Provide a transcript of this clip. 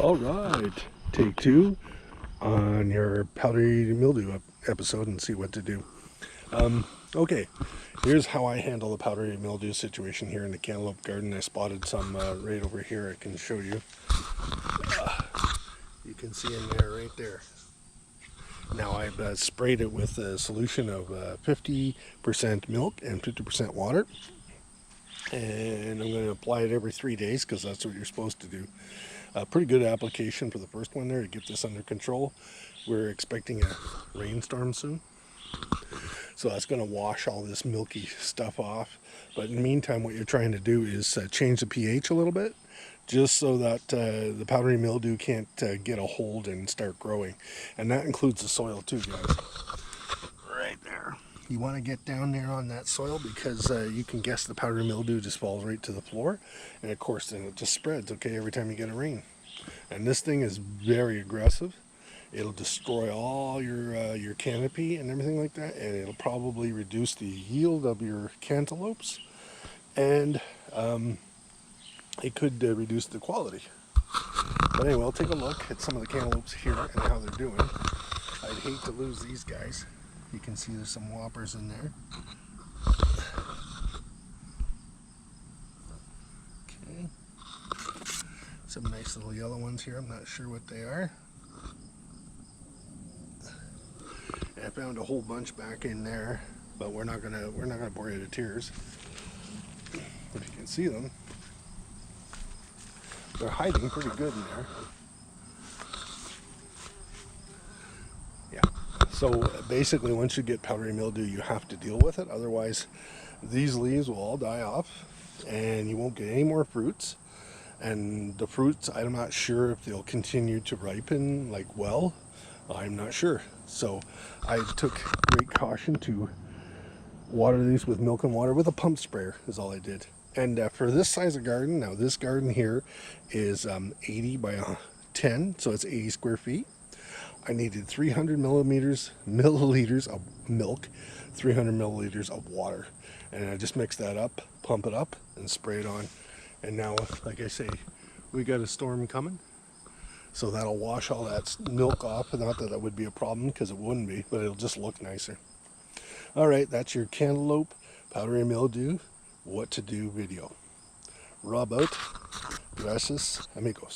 All right, take two on your powdery mildew episode and see what to do. Okay, here's how I handle the powdery mildew situation here in the cantaloupe garden. I spotted some right over here. I can show you. You can see in there, right there. Now I've sprayed it with a solution of 50% milk and 50% water. And I'm going to apply it every 3 days because that's what you're supposed to do. Pretty good application for the first one there to get this under control. We're expecting a rainstorm soon. So that's going to wash all this milky stuff off. But in the meantime, what you're trying to do is change the pH a little bit, just so that the powdery mildew can't get a hold and start growing. And that includes the soil too, guys. Right there. You want to get down there on that soil because you can guess the powdery mildew just falls right to the floor. And of course, then it just spreads, okay, every time you get a rain. And this thing is very aggressive. It'll destroy all your canopy and everything like that, and it'll probably reduce the yield of your cantaloupes, and it could reduce the quality. But anyway, we'll take a look at some of the cantaloupes here and how they're doing. I'd hate to lose these guys. You can see there's some whoppers in there. Okay. Some nice little yellow ones here. I'm not sure what they are. I found a whole bunch back in there, but we're not gonna bore you to tears. If you can see them, they're hiding pretty good in there. Yeah. So basically, once you get powdery mildew, you have to deal with it. Otherwise, these leaves will all die off, and you won't get any more fruits. And the fruits, I'm not sure if they'll continue to ripen like well. I'm not sure. So I took great caution to water these with milk and water with a pump sprayer is all I did. And for this size of garden, now this garden here is 80 by 10, so it's 80 square feet. I needed 300 milliliters of milk, 300 milliliters of water. And I just mix that up, pump it up, and spray it on. And now, like I say, we got a storm coming. So that'll wash all that milk off. Not that that would be a problem, because it wouldn't be, but it'll just look nicer. All right, that's your cantaloupe powdery mildew what to do video. Rub out. Gracias, amigos.